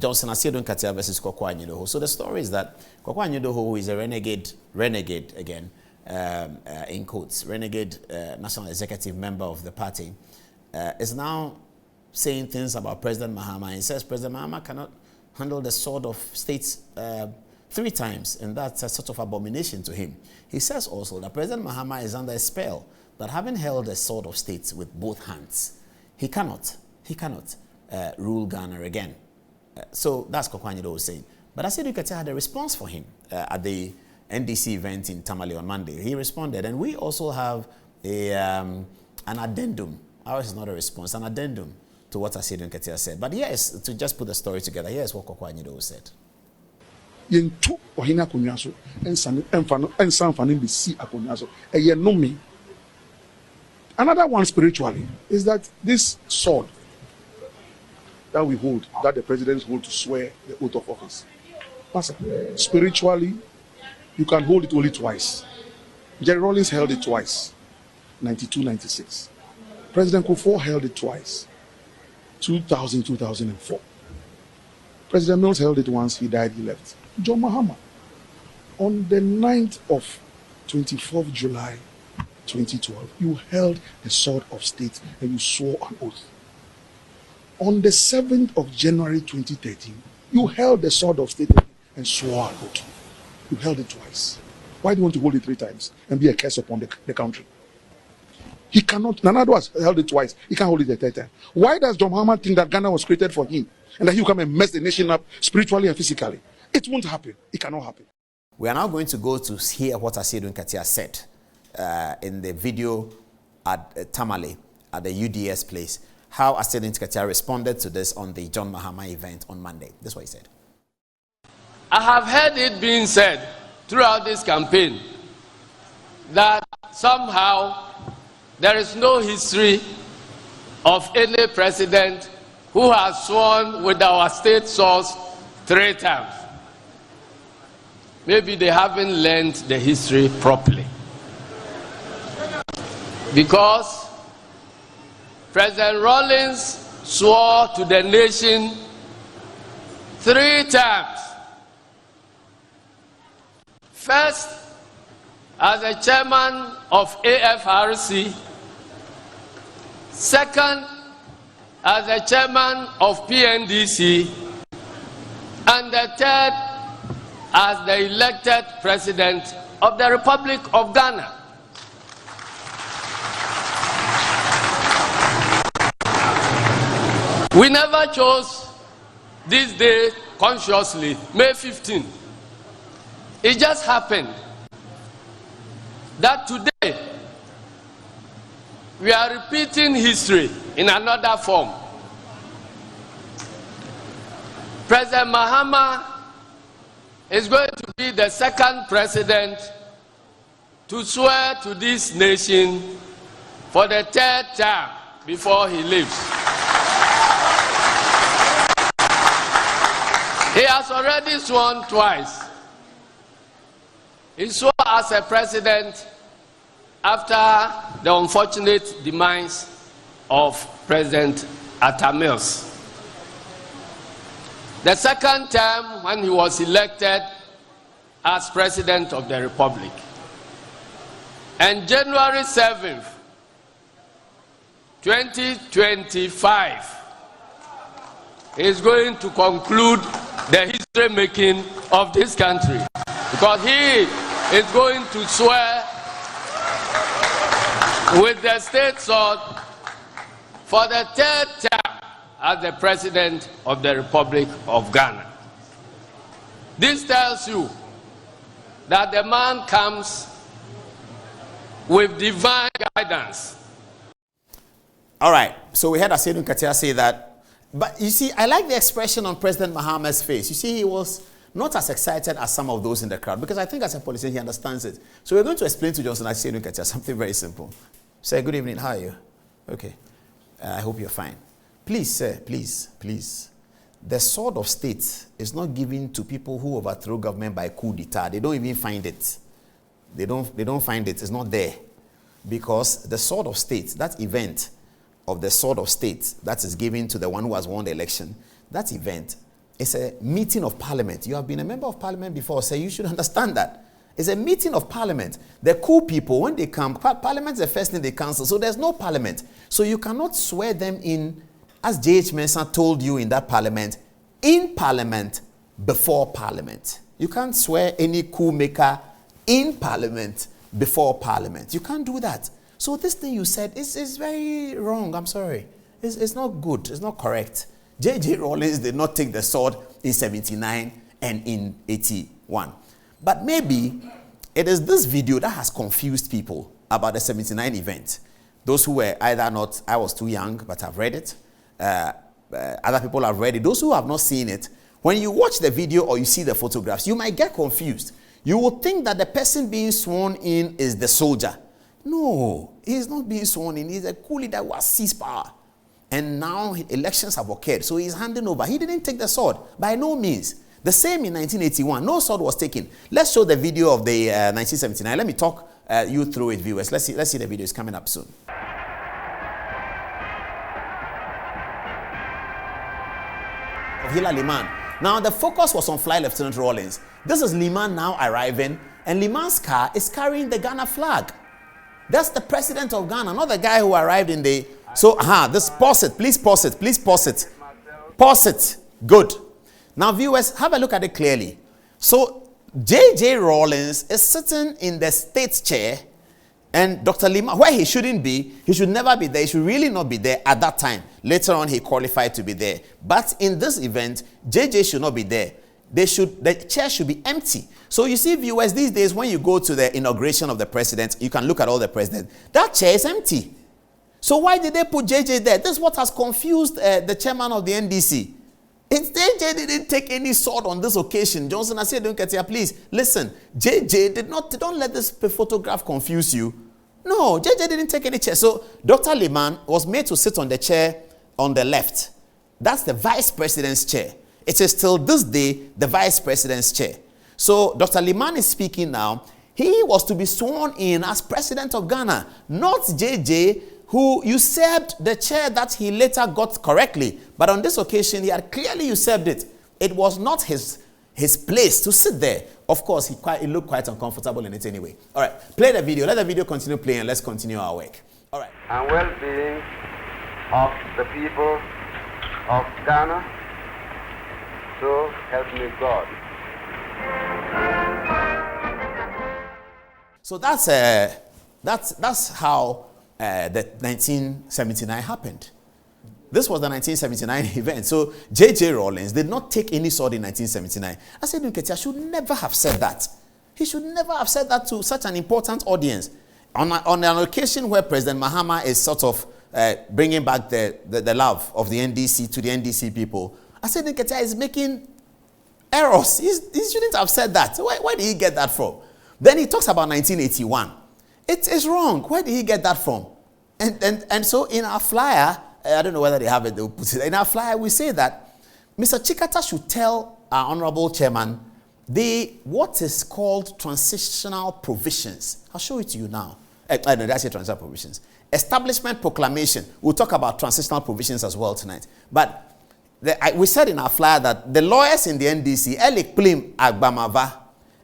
Aseidu Nketiah versus Koku Anyidoho. So the story is that Koku Anyidoho, who is a renegade again, in quotes, renegade national executive member of the party, is now saying things about President Mahama. He says President Mahama cannot handle the sword of state 3 times, and that's a sort of abomination to him. He says also that President Mahama is under a spell, that having held the sword of state with both hands, he cannot rule Ghana again. So that's Koku Anyidoho saying. But Aseidu Nketiah had a response for him at the NDC event in Tamale on Monday. He responded, and we also have an addendum. Ours is not a response, an addendum to what Aseidu Nketiah said. But yes, to just put the story together, here's what Koku Anyidoho said. Another one spiritually is that this sword that we hold, that the presidents hold to swear the oath of office, spiritually, you can hold it only twice. Jerry Rawlings held it twice, 92, 96. President Kufuor held it twice, 2000, 2004. President Mills held it once, he died, he left. John Mahama, on the 9th of 24th July 2012, you held the sword of state and you swore an oath. On the 7th of January 2013, you held the sword of state and swore an oath. You held it twice. Why do you want to hold it 3 times and be a curse upon the country? He cannot. Nana has held it twice. He can't hold it the 3rd time. Why does John Mahama think that Ghana was created for him and that he will come and mess the nation up spiritually and physically? It won't happen. It cannot happen. We are now going to go to hear what Aseidu Nketiah said in the video at Tamale, at the UDS place, how Aseidu Nketiah responded to this on the John Mahama event on Monday. This is what he said. I have heard it being said throughout this campaign that somehow there is no history of any president who has sworn with our state source 3 times. Maybe they haven't learned the history properly. Because President Rawlings swore to the nation 3 times. First, as a chairman of AFRC. Second, as the chairman of PNDC. And the 3rd, as the elected president of the Republic of Ghana. We never chose this day consciously, May 15. It just happened that today we are repeating history in another form. President Mahama is going to be the 2nd president to swear to this nation for the 3rd time before he leaves. He has already sworn twice. He swore as a president after the unfortunate demise of President Mills. The 2nd time when he was elected as President of the Republic. And January 7th, 2025 is going to conclude the history making of this country, because he is going to swear with the state sword for the 3rd time as the President of the Republic of Ghana. This tells you that the man comes with divine guidance. All right, so we had Aseidu Nketiah say that. But you see, I like the expression on President Mahama's face. You see, he was not as excited as some of those in the crowd, because I think as a politician, he understands it. So we're going to explain to Johnson Aseidu Nketiah something very simple. Sir, good evening. How are you? Okay. I hope you're fine. Please, sir, please. The sword of state is not given to people who overthrow government by coup d'etat. They don't even find it. They don't find it. It's not there. Because the sword of state, that event of the sword of state that is given to the one who has won the election, that event It's a meeting of parliament. You have been a member of parliament before, so you should understand that. It's a meeting of parliament. The Coup people, when they come, parliament is the first thing they cancel, so there's no parliament. So you cannot swear them in, as J.H. Mensah told you in that parliament, in parliament, before parliament. You can't swear any coup maker in parliament, before parliament. You can't do that. So this thing you said is very wrong. I'm sorry. It's not good. It's not correct. J.J. Rawlings did not take the sword in 79 and in 81. But maybe it is this video that has confused people about the 79 event. Those who were either not, I was too young, but I've read it. Other people have read it. Those who have not seen it, when you watch the video or you see the photographs, you might get confused. You will think that the person being sworn in is the soldier. No, he's not being sworn in. He's a coup leader who has seized power. And now elections have occurred. So he's handing over. He didn't take the sword. By no means. The same in 1981. No sword was taken. Let's show the video of the 1979. Let me talk you through it, viewers. Let's see the video. It's coming up soon. Of Hila Liman. Now, the focus was on Fly Lieutenant Rawlings. This is Liman now arriving, and Liman's car is carrying the Ghana flag. That's the president of Ghana, not the guy who arrived in the... So, this, pause it. Please pause it. Please pause it. Pause it. Good. Now, viewers, have a look at it clearly. So, J.J. Rawlings is sitting in the state chair, and Dr. Liman, where he shouldn't be, he should never be there. He should really not be there at that time. Later on, he qualified to be there. But in this event, J.J. should not be there. The chair should be empty. So you see, viewers, these days, when you go to the inauguration of the president, you can look at all the presidents. That chair is empty. So why did they put J.J. there? This is what has confused the chairman of the NDC. J.J. didn't take any sword on this occasion. Johnson, Aseidu Nketiah, please, listen. J.J. don't let this photograph confuse you. No, J.J. didn't take any chair. So Dr. Liman was made to sit on the chair on the left. That's the vice president's chair. It is till this day the vice president's chair. So Dr. Liman is speaking now. He was to be sworn in as president of Ghana, not J.J., who usurped the chair that he later got correctly. But on this occasion, he had clearly usurped it. It was not his place to sit there. Of course, he looked quite uncomfortable in it anyway. All right, play the video. Let the video continue playing, and let's continue our work. All right. And well-being of the people of Ghana, so help me God. So that's how the 1979 happened. This was the 1979 event. So J.J. Rawlings did not take any sword in 1979. Aseidu Nketiah should never have said that. He should never have said that to such an important audience. On an occasion where President Mahama is sort of bringing back the love of the NDC to the NDC people, Aseidu Nketiah is making errors. He shouldn't have said that. Where did he get that from? Then he talks about 1981. It is wrong. Where did he get that from? And so in our flyer, I don't know whether they have it, they'll put it. In our flyer, we say that Mr. Chikata should tell our honorable chairman what is called transitional provisions. I'll show it to you now. I know that's transitional provisions. Establishment proclamation. We'll talk about transitional provisions as well tonight. But we said in our flyer that the lawyers in the NDC, Elik Plim Agbamava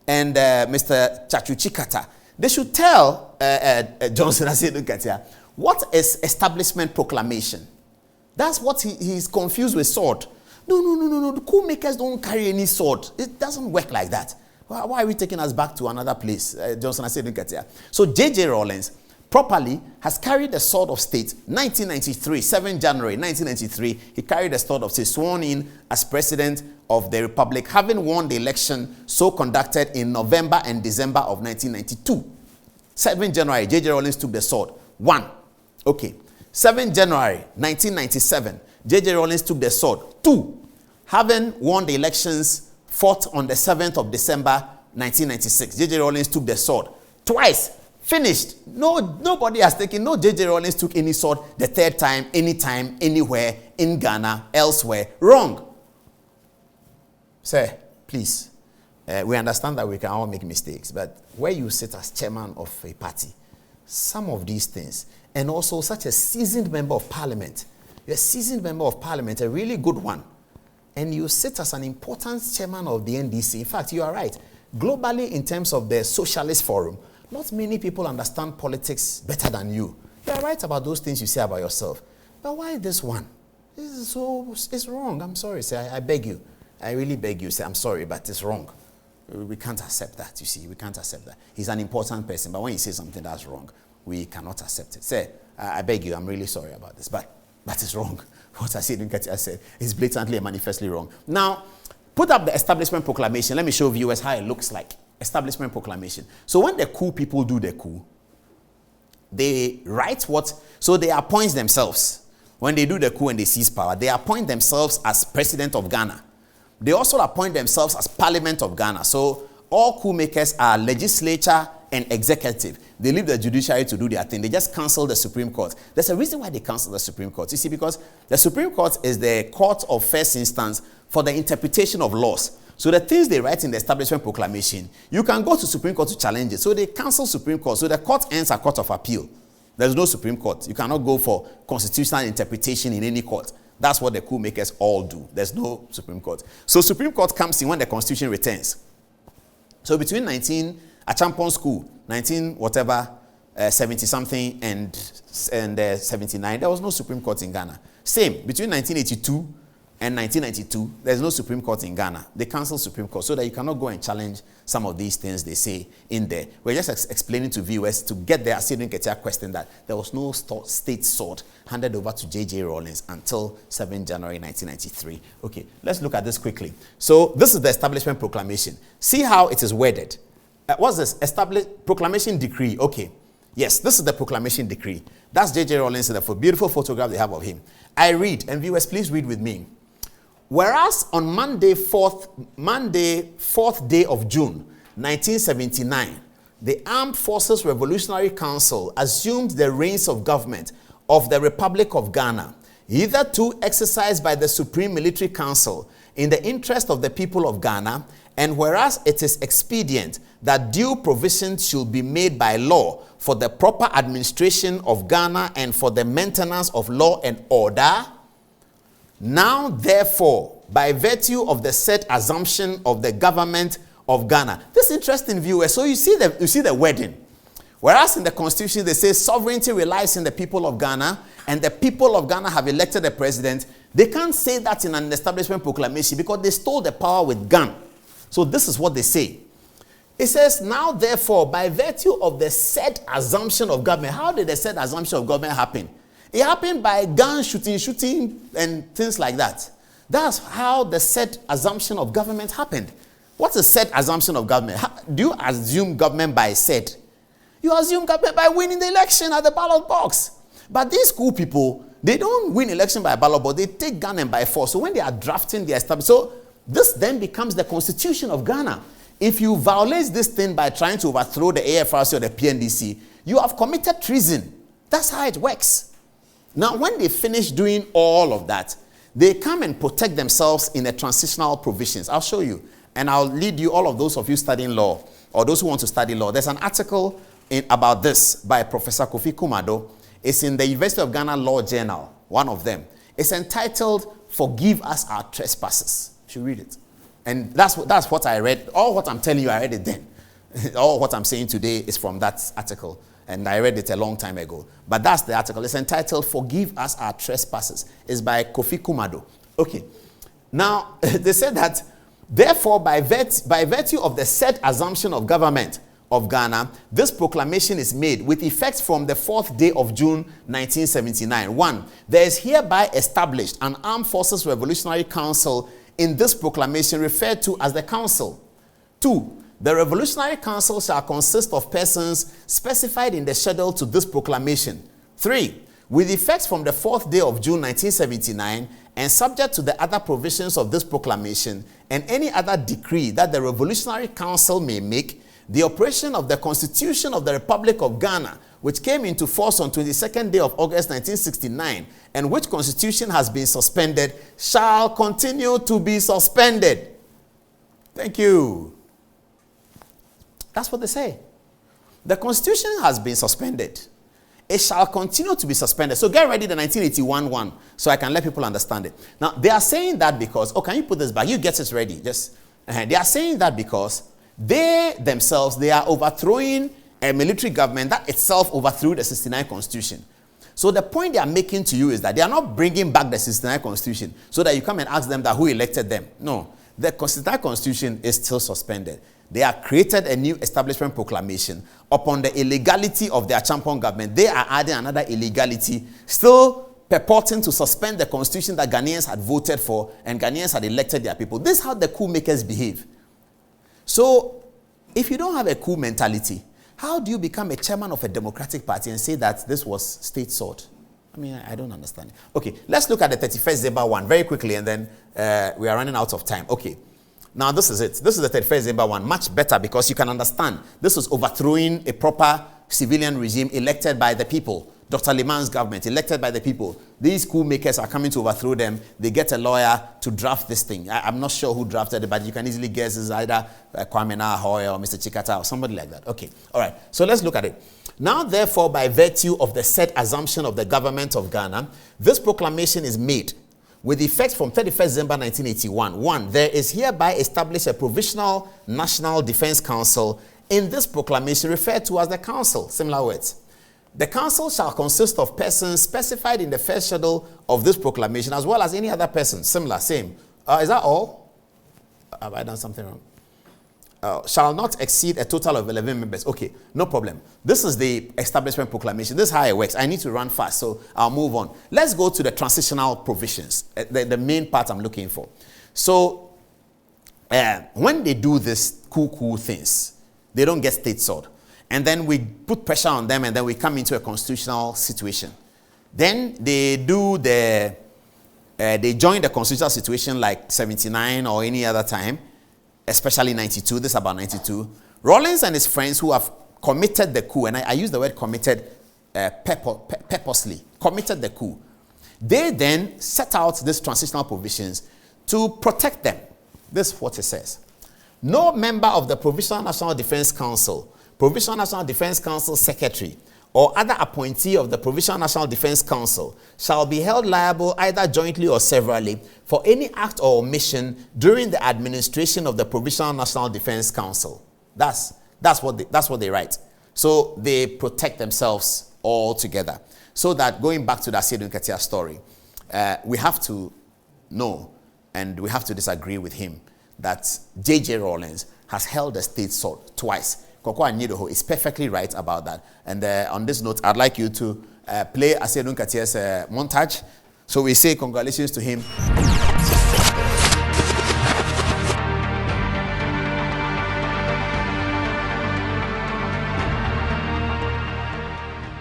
and Mr. Chachu Chikata, they should tell Johnson Aseidu Nketiah what is establishment proclamation. That's what he's confused with sword. No. The coup makers don't carry any sword. It doesn't work like that. Why are we taking us back to another place, Johnson Aseidu Nketiah? So J.J. Rawlings properly has carried the sword of state. 1993, 7 January 1993, he carried the sword of state, sworn in as president of the republic, having won the election so conducted in November and December of 1992. 7 January, J.J. Rawlings took the sword. 1. Okay. 7 January 1997, J.J. Rawlings took the sword. 2. Having won the elections, fought on the 7th of December 1996, J.J. Rawlings took the sword. Twice. Finished. Nobody has taken, no J.J. Rawlings took any sword the third time, anytime, anywhere, in Ghana, elsewhere. Wrong. Sir, please. We understand that we can all make mistakes, but where you sit as chairman of a party, some of these things, and also such a seasoned member of parliament, you're a seasoned member of parliament, a really good one, and you sit as an important chairman of the NDC. In fact, you are right. Globally, in terms of the socialist forum, not many people understand politics better than you. You are right about those things you say about yourself. But why this one? It's wrong. I'm sorry, sir. I beg you. I really beg you, sir. I'm sorry, but it's wrong. We can't accept that, you see. We can't accept that. He's an important person, but when he says something that's wrong, we cannot accept it. Sir, I beg you, I'm really sorry about this, but it's wrong. What Aseidu Nketiah said is blatantly and manifestly wrong. Now, put up the establishment proclamation. Let me show viewers how it looks like. Establishment proclamation. So when the coup people do the coup, they write what? So they appoint themselves. When they do the coup and they seize power, they appoint themselves as president of Ghana. They also appoint themselves as parliament of Ghana. So all coup makers are legislature and executive. They leave the judiciary to do their thing. They just cancel the Supreme Court. There's a reason why they cancel the Supreme Court. You see, because the Supreme Court is the court of first instance for the interpretation of laws. So the things they write in the establishment proclamation, you can go to Supreme Court to challenge it. So they cancel Supreme Court. So the court ends a court of appeal. There's no Supreme Court. You cannot go for constitutional interpretation in any court. That's what the coup makers all do. There's no Supreme Court. So Supreme Court comes in when the Constitution returns. So between Achampong School, 70-something and 79, there was no Supreme Court in Ghana. Same, between 1982 and 1992, there's no Supreme Court in Ghana. They canceled Supreme Court so that you cannot go and challenge some of these things they say in there. We're just explaining to viewers to get the Aseidu Nketiah question that there was no state sword handed over to J.J. Rawlings until 7 January 1993. Okay, let's look at this quickly. So this is the establishment proclamation. See how it is worded. What's this? Proclamation decree. Okay. Yes, this is the proclamation decree. That's J.J. Rawlings in the beautiful photograph they have of him. I read, and viewers, please read with me. Whereas on Monday, 4th day of June, 1979, the Armed Forces Revolutionary Council assumed the reins of government of the Republic of Ghana, hitherto exercised by the Supreme Military Council in the interest of the people of Ghana, and whereas it is expedient that due provisions should be made by law for the proper administration of Ghana and for the maintenance of law and order, now, therefore, by virtue of the said assumption of the government of Ghana. This is interesting, viewers. So you see the wording. Whereas in the Constitution, they say sovereignty relies in the people of Ghana, and the people of Ghana have elected a president. They can't say that in an establishment proclamation because they stole the power with gun. So this is what they say. It says, now, therefore, by virtue of the said assumption of government. How did the said assumption of government happen? It happened by gun shooting, and things like that. That's how the said assumption of government happened. What's the said assumption of government? Do you assume government by said? You assume government by winning the election at the ballot box. But these cool people, they don't win election by ballot box. They take gun and by force. So when they are drafting the establishment, so this then becomes the constitution of Ghana. If you violate this thing by trying to overthrow the AFRC or the PNDC, you have committed treason. That's how it works. Now, when they finish doing all of that, they come and protect themselves in the transitional provisions. I'll show you. And I'll lead you, all of those of you studying law, or those who want to study law. There's an article about this by Professor Koku Anyidoho. It's in the University of Ghana Law Journal, one of them. It's entitled, Forgive Us Our Trespasses. You should read it. And that's what I read. All what I'm telling you, I read it then. All what I'm saying today is from that article. And I read it a long time ago. But that's the article. It's entitled, Forgive Us Our Trespasses. It's by Koku Anyidoho. Okay. Now, they said that, therefore, by virtue of the said assumption of government of Ghana, this proclamation is made with effect from the 4th day of June, 1979. 1. There is hereby established an Armed Forces Revolutionary Council in this proclamation referred to as the Council. 2. The Revolutionary Council shall consist of persons specified in the schedule to this proclamation. 3. With effect from the 4th day of June 1979 and subject to the other provisions of this proclamation and any other decree that the Revolutionary Council may make, the operation of the Constitution of the Republic of Ghana, which came into force on 22nd day of August 1969 and which constitution has been suspended, shall continue to be suspended. Thank you. That's what they say. The constitution has been suspended. it shall continue to be suspended. So get ready the 1981 one so I can let people understand it. Now, they are saying that because, can you put this back? You get it ready. They are saying that because they themselves, they are overthrowing a military government that itself overthrew the 69 Constitution. So the point they are making to you is that they are not bringing back the 69 Constitution so that you come and ask them that who elected them. No, the 69 Constitution is still suspended. They have created a new establishment proclamation upon the illegality of their champion government. They are adding another illegality, still purporting to suspend the constitution that Ghanaians had voted for and Ghanaians had elected their people. This is how the coup makers behave. So, if you don't have a coup mentality, how do you become a chairman of a democratic party and say that this was state sought? I mean, I don't understand. Okay, let's look at the 31st December one very quickly and then we are running out of time. Okay. Now, this is it. This is the 31st December one. Much better because you can understand. This was overthrowing a proper civilian regime elected by the people. Dr. Liman's government, elected by the people. These coup makers are coming to overthrow them. They get a lawyer to draft this thing. I'm not sure who drafted it, but you can easily guess it's either Kwame Nkrumah or Mr. Chikata or somebody like that. Okay. All right. So let's look at it. Now, therefore, by virtue of the said assumption of the government of Ghana, this proclamation is made with effect from 31st December 1981. 1. There is hereby established a provisional National Defense Council in this proclamation referred to as the Council. Similar words. The Council shall consist of persons specified in the first schedule of this proclamation as well as any other person. Similar, same. Is that all? Have I done something wrong? Shall not exceed a total of 11 members. Okay, no problem. This is the establishment proclamation. This is how it works. I need to run fast, so I'll move on. Let's go to the transitional provisions, the main part I'm looking for. So, when they do this cool things, they don't get state sword. And then we put pressure on them, and then we come into a constitutional situation. Then they do they join the constitutional situation like 79 or any other time, especially 92. This is about 92. Rawlings and his friends who have committed the coup, and I use the word committed purposely, committed the coup. They then set out these transitional provisions to protect them. This is what it says. No member of the Provisional National Defense Council, Provisional National Defense Council Secretary, or other appointee of the Provisional National Defense Council shall be held liable either jointly or severally for any act or omission during the administration of the Provisional National Defense Council. That's what they write. So they protect themselves all together. So that, going back to the Aseidu Nketiah story, we have to know and we have to disagree with him that J.J. Rawlings has held the state sword twice. Koku Anyidoho is perfectly right about that. And on this note, I'd like you to play Aseidu Nketiah's montage. So we say congratulations to him.